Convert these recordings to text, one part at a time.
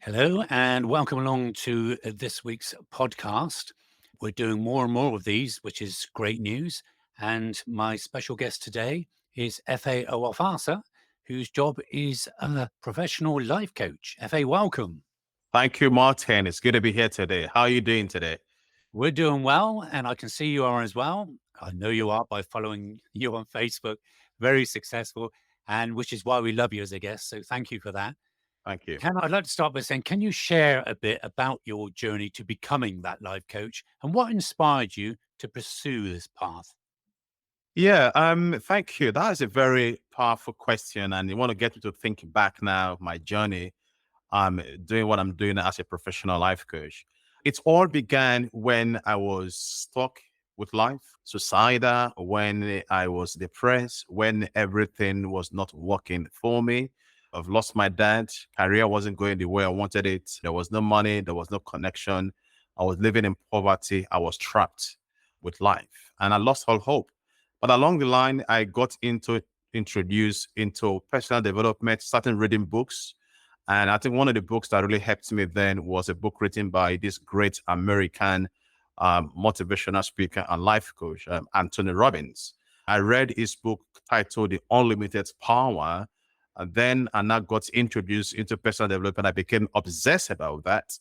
Hello, and welcome along to this week's podcast. We're doing more and more of these, which is great news. And my special guest today is Fa Oasa, whose job is a professional life coach. Fa, welcome. Thank you, Martin. It's good to be here today. How are you doing today? We're doing well, and I can see you are as well. I know you are by following you on Facebook. Very successful, and which is why we love you as a guest. So thank you for that. Thank you. I'd like to start by saying, can you share a bit about your journey to becoming that life coach and what inspired you to pursue this path? Thank you. That is a very powerful question. And you want to get me to think back now, my journey, doing what I'm doing as a professional life coach. It all began when I was stuck with life, suicidal, when I was depressed, when everything was not working for me. I've lost my dad. Career wasn't going the way I wanted it. There was no money. There was no connection. I was living in poverty. I was trapped with life and I lost all hope. But along the line, I got introduced into personal development, started reading books. And I think one of the books that really helped me then was a book written by this great American motivational speaker and life coach, Anthony Robbins. I read his book titled The Unlimited Power. And then I now got introduced into personal development. I became obsessed about that.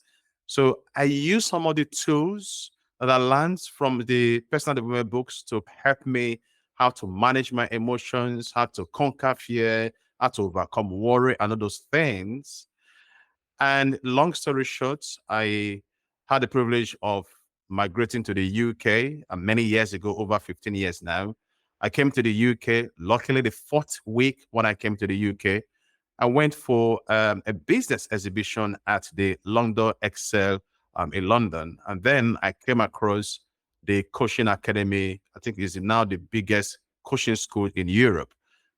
So I use some of the tools that I learned from the personal development books to help me how to manage my emotions, how to conquer fear, how to overcome worry, and all those things. And long story short, I had the privilege of migrating to the UK many years ago, over 15 years now. I came to the UK. Luckily, the fourth week when I came to the UK, I went for a business exhibition at the London Excel in London. And then I came across the coaching academy. I think is now the biggest coaching school in Europe.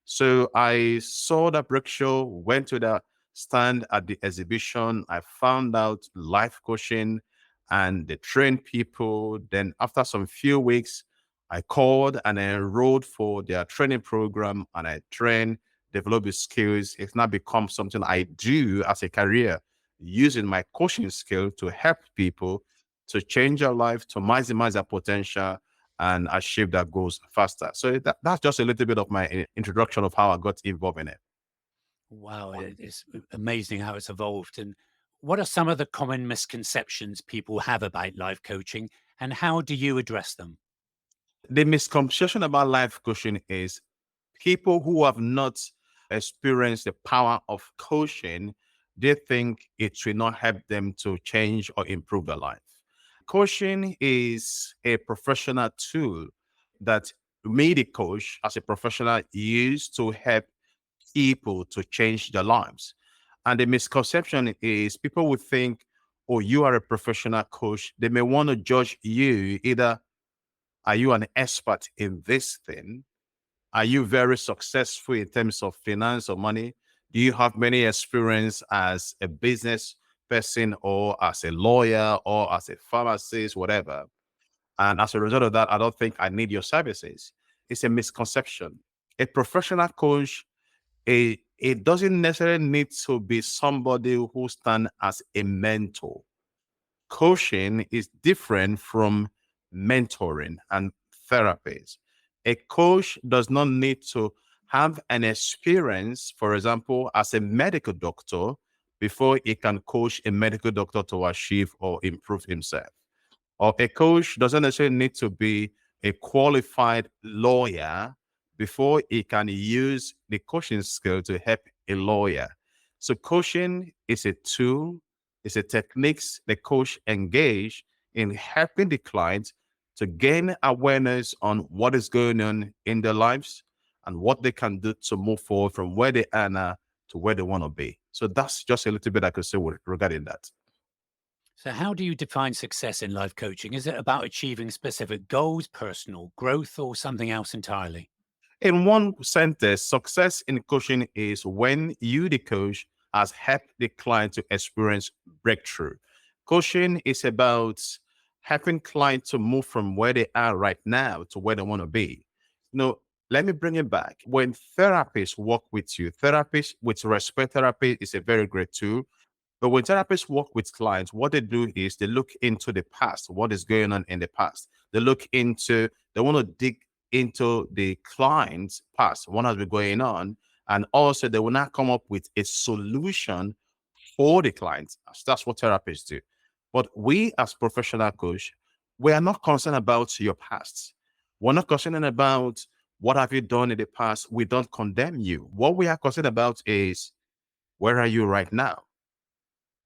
So I saw that brochure, went to the stand at the exhibition. I found out life coaching and they train people. Then after some few weeks, I called and I enrolled for their training program and I trained, developed the skills. It's now become something I do as a career, using my coaching skill to help people to change their life, to maximize their potential and achieve their goals faster. So that's just a little bit of my introduction of how I got involved in it. Wow, it's amazing how it's evolved. And what are some of the common misconceptions people have about life coaching and how do you address them? The misconception about life coaching is people who have not experienced the power of coaching, they think it will not help them to change or improve their life. Coaching is a professional tool that me, the coach, as a professional, use to help people to change their lives. And the misconception is people would think, oh, you are a professional coach. They may want to judge you either are you an expert in this thing? Are you very successful in terms of finance or money? Do you have many experience as a business person or as a lawyer or as a pharmacist, whatever? And as a result of that, I don't think I need your services. It's a misconception. A professional coach, it doesn't necessarily need to be somebody who stands as a mentor. Coaching is different from mentoring and therapies. A coach does not need to have an experience, for example, as a medical doctor before he can coach a medical doctor to achieve or improve himself. Or a coach doesn't necessarily need to be a qualified lawyer before he can use the coaching skill to help a lawyer. So coaching is a tool, it's a techniques the coach engage in helping the client to gain awareness on what is going on in their lives and what they can do to move forward from where they are now to where they want to be. So that's just a little bit I could say regarding that. So, how do you define success in life coaching? Is it about achieving specific goals, personal growth, or something else entirely? In one sentence, success in coaching is when you, the coach, has helped the client to experience breakthrough. Coaching is about helping clients to move from where they are right now to where they want to be. Let me bring it back. When therapists work with you, therapists with respect therapy is a very great tool. But when therapists work with clients, what they do is they look into the past, what is going on in the past. They want to dig into the client's past, what has been going on. And also they will not come up with a solution for the clients. That's what therapists do. But we as professional coach, we are not concerned about your past. We're not concerned about what have you done in the past. We don't condemn you. What we are concerned about is where are you right now?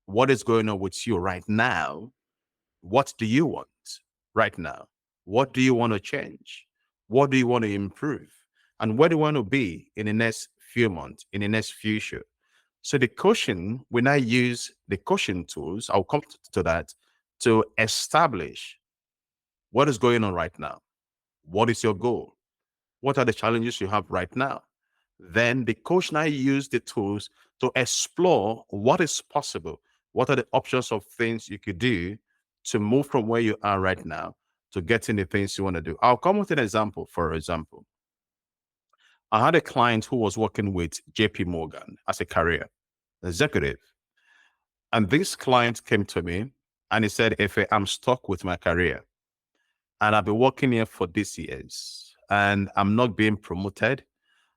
What is going on with you right now? What do you want right now? What do you want to change? What do you want to improve? And where do you want to be in the next few months, in the next future? So the coaching, when I use the coaching tools, I'll come to that to establish what is going on right now. What is your goal? What are the challenges you have right now? Then the coach and I use the tools to explore what is possible. What are the options of things you could do to move from where you are right now to getting the things you want to do? I'll come with an example. For example, I had a client who was working with JP Morgan as a career executive. And this client came to me and he said, "If I'm stuck with my career and I've been working here for these years and I'm not being promoted,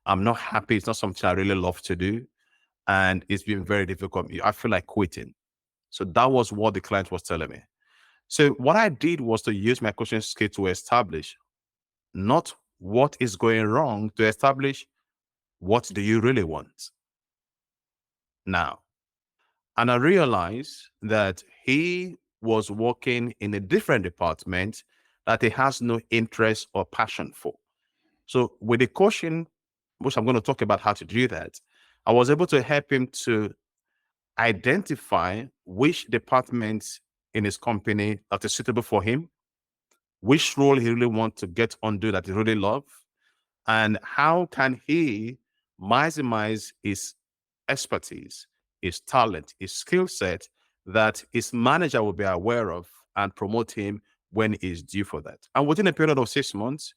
I'm not happy. It's not something I really love to do. And it's been very difficult. I feel like quitting." So that was what the client was telling me. So what I did was to use my coaching skill to establish not what is going wrong, to establish what do you really want now. And I realized that he was working in a different department that he has no interest or passion for. So with the coaching, which I'm going to talk about how to do that, I was able to help him to identify which departments in his company that is suitable for him, which role he really wants to get undo that he really loves, and how can he maximize his expertise, his talent, his skill set that his manager will be aware of and promote him when he's due for that. And within a period of 6 months,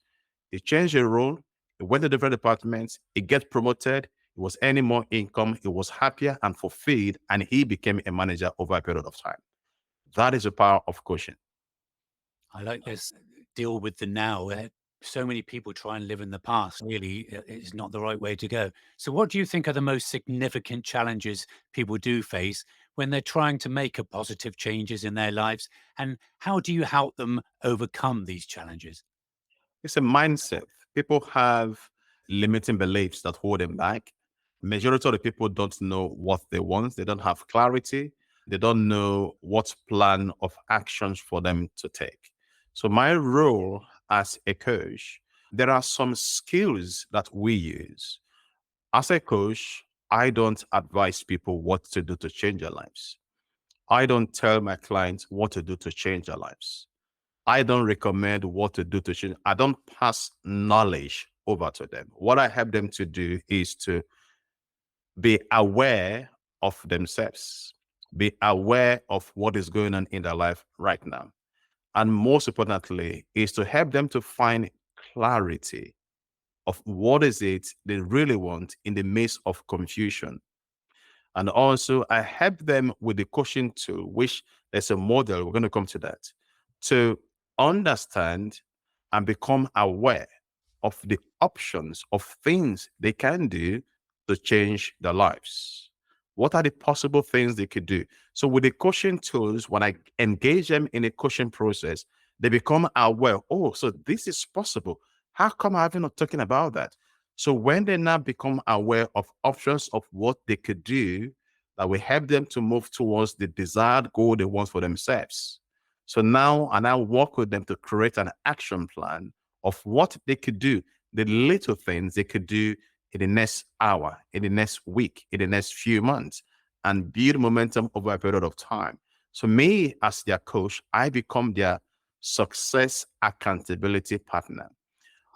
he changed the role, he went to different departments, he get promoted, he was earning more income, he was happier and fulfilled, and he became a manager over a period of time. That is the power of coaching. I like this deal with the now. So many people try and live in the past. Really, it's not the right way to go. So, what do you think are the most significant challenges people do face when they're trying to make a positive changes in their lives? And how do you help them overcome these challenges? It's a mindset. People have limiting beliefs that hold them back. Majority of the people don't know what they want. They don't have clarity. They don't know what plan of actions for them to take. So my role as a coach, there are some skills that we use. As a coach, I don't advise people what to do to change their lives. I don't tell my clients what to do to change their lives. I don't recommend what to do to change. I don't pass knowledge over to them. What I help them to do is to be aware of themselves, be aware of what is going on in their life right now. And most importantly, is to help them to find clarity of what is it they really want in the midst of confusion. And also, I help them with the coaching tool, which there's a model, we're going to come to that, to understand and become aware of the options of things they can do to change their lives. What are the possible things they could do? So, with the coaching tools, when I engage them in a coaching process, they become aware. Oh, so this is possible. How come I haven't not talking about that? So when they now become aware of options of what they could do, that will help them to move towards the desired goal they want for themselves. So now I now work with them to create an action plan of what they could do, the little things they could do in the next hour, in the next week, in the next few months, and build momentum over a period of time. So me as their coach, I become their success accountability partner.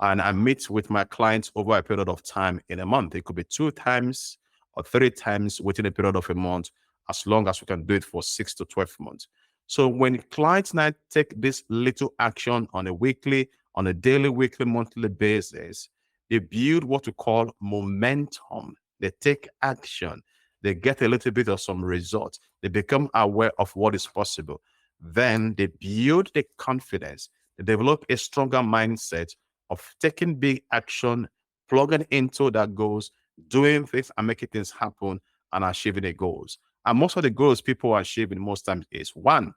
And I meet with my clients over a period of time in a month. It could be 2 times or 3 times within a period of a month, as long as we can do it for 6 to 12 months. So when clients now take this little action on a weekly, on a daily, weekly, monthly basis, they build what we call momentum. They take action. They get a little bit of some results. they become aware of what is possible. Then they build the confidence, they develop a stronger mindset of taking big action, plugging into that goals, doing things and making things happen and achieving the goals. And most of the goals people are achieving most times is one,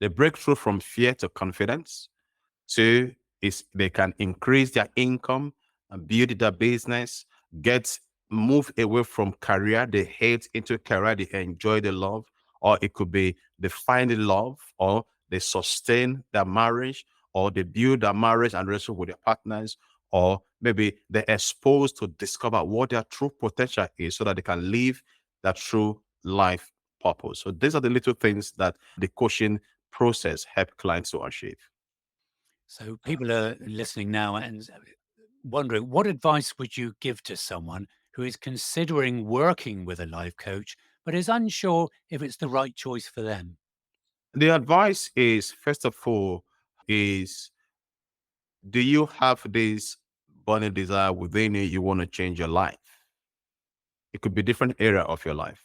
they break through from fear to confidence. Two is they can increase their income and build their business, get move away from career they hate into a career they enjoy, the love, or it could be they find the love, or they sustain their marriage, or they build their marriage and relationship with their partners, or maybe they're exposed to discover what their true potential is so that they can live their true life purpose. So these are the little things that the coaching process help clients to achieve. So people are listening now and wondering, what advice would you give to someone who is considering working with a life coach but is unsure if it's the right choice for them? The advice is, first of all, is do you have this burning desire within you want to change your life? It could be different area of your life.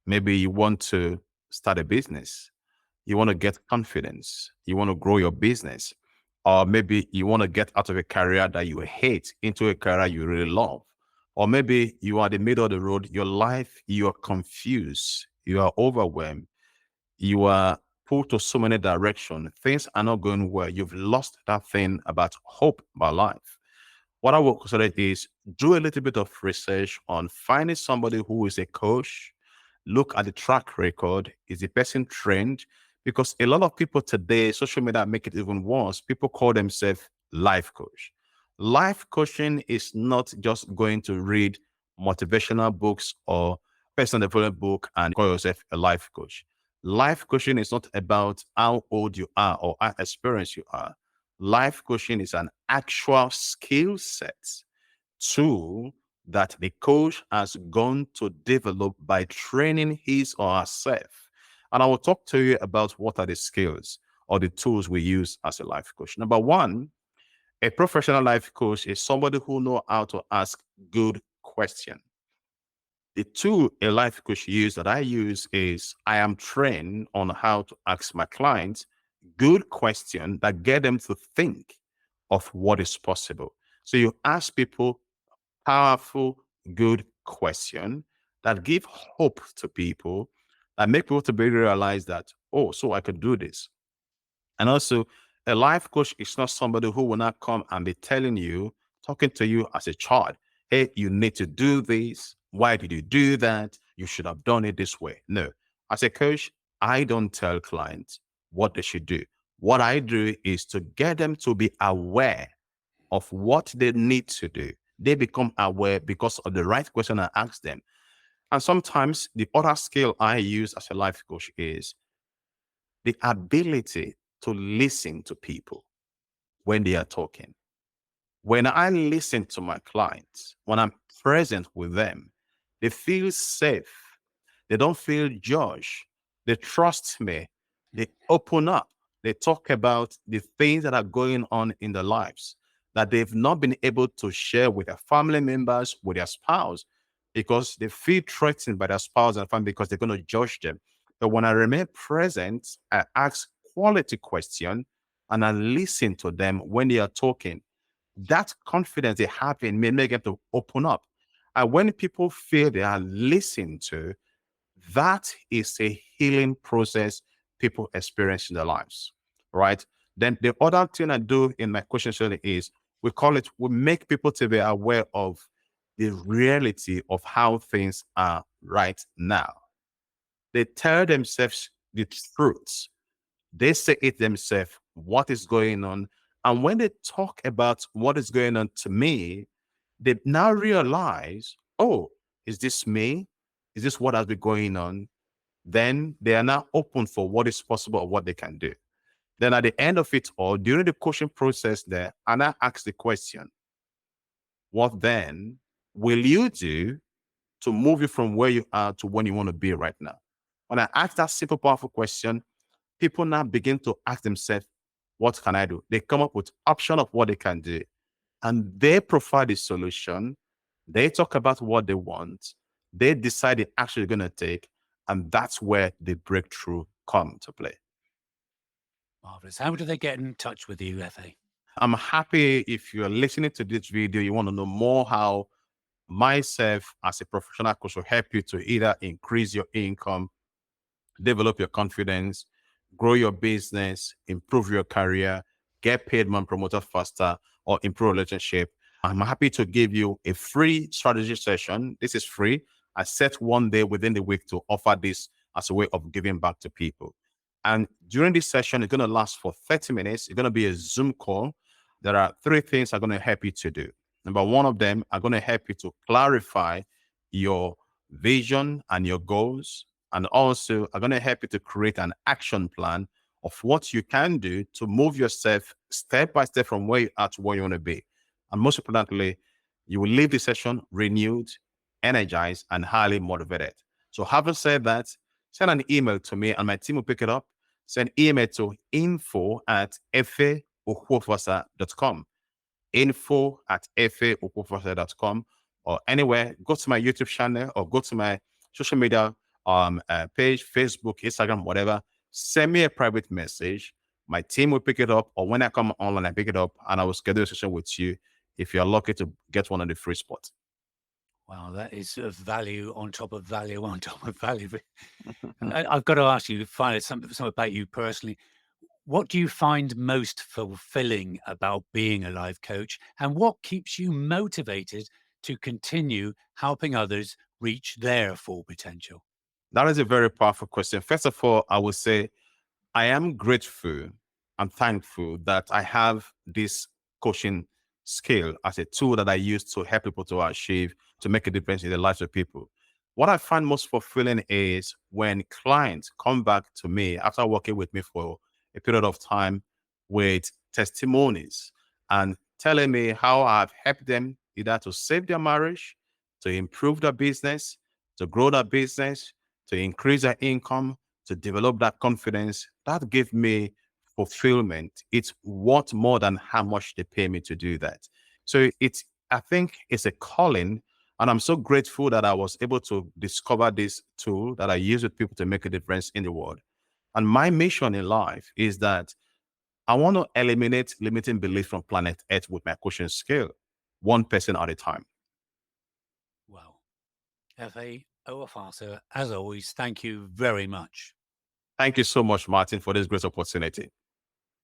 Maybe you want to start a business. You want to get confidence. You want to grow your business. Or maybe you want to get out of a career that you hate into a career you really love. Or maybe you are in the middle of the road, your life, you are confused, you are overwhelmed, you are pulled to so many directions. Things are not going well. You've lost that thing about hope about life. What I would consider is do a little bit of research on finding somebody who is a coach. Look at the track record. Is the person trained? Because a lot of people today, social media make it even worse. People call themselves life coach. Life coaching is not just going to read motivational books or personal development book and call yourself a life coach. Life coaching is not about how old you are or how experienced you are. Life coaching is an actual skill set tool that the coach has gone to develop by training his or herself. And I will talk to you about what are the skills or the tools we use as a life coach. Number one, a professional life coach is somebody who knows how to ask good questions. The tool a life coach use that I use is I am trained on how to ask my clients good questions that get them to think of what is possible. So you ask people powerful, good question that give hope to people, that make people to be realize that, oh, so I could do this. And also, a life coach is not somebody who will not come and be telling you, talking to you as a child, hey, you need to do this. Why did you do that? You should have done it this way. No. As a coach, I don't tell clients what they should do. What I do is to get them to be aware of what they need to do. They become aware because of the right question I ask them. And sometimes the other skill I use as a life coach is the ability to listen to people when they are talking. When I listen to my clients, when I'm present with them, they feel safe. They don't feel judged. They trust me. They open up. They talk about the things that are going on in their lives that they've not been able to share with their family members, with their spouse, because they feel threatened by their spouse and family because they're going to judge them. But when I remain present, I ask quality questions and I listen to them when they are talking. That confidence they have in me make them to open up. And when people feel they are listened to, that is a healing process people experience in their lives, right? Then the other thing I do in my coaching study is we make people to be aware of the reality of how things are right now. They tell themselves the truth. They say it themselves, what is going on. And when they talk about what is going on to me, they now realize, oh, is this me? Is this what has been going on? Then they are now open for what is possible or what they can do. Then at the end of it all, during the coaching process there, and I ask the question, what then will you do to move you from where you are to where you want to be right now? When I ask that simple, powerful question, people now begin to ask themselves, what can I do? They come up with option of what they can do. And they provide the solution. They talk about what they want. They decide the action they're going to take. And that's where the breakthrough come to play. Marvelous. How do they get in touch with you, FA? I'm happy if you're listening to this video, you want to know more how myself as a professional coach will help you to either increase your income, develop your confidence, grow your business, improve your career, get paid more, promoted faster, or improve relationship. I'm happy to give you a free strategy session. This is free. I set one day within the week to offer this as a way of giving back to people. And during this session, it's going to last for 30 minutes. It's going to be a Zoom call. There are three things I'm going to help you to do. Number one of them, I'm going to help you to clarify your vision and your goals. And also, I'm going to help you to create an action plan of what you can do to move yourself step by step from where you are to where you want to be. And most importantly, you will leave the session renewed, energized, and highly motivated. So having said that, send an email to me and my team will pick it up. Send email to info@faohwofasa.com. info@faohwofasa.com, or anywhere. Go to my YouTube channel or go to my social media page, Facebook, Instagram, whatever. Send me a private message. My team will pick it up, or when I come online, I pick it up and I will schedule a session with you if you're lucky to get one of the free spots. Wow, that is value on top of value on top of value. And I've got to ask you, finally, something about you personally. What do you find most fulfilling about being a life coach, and what keeps you motivated to continue helping others reach their full potential? That is a very powerful question. First of all, I would say I am grateful and thankful that I have this coaching skill as a tool that I use to help people to achieve, to make a difference in the lives of people. What I find most fulfilling is when clients come back to me after working with me for a period of time with testimonies and telling me how I've helped them either to save their marriage, to improve their business, to grow their business, to increase their income, to develop that confidence. That gives me fulfillment. It's worth more than how much they pay me to do that. So I think it's a calling. And I'm so grateful that I was able to discover this tool that I use with people to make a difference in the world. And my mission in life is that I want to eliminate limiting beliefs from planet Earth with my coaching skill, one person at a time. Well, Fa Oafasa, as always, thank you very much. Thank you so much, Martin, for this great opportunity.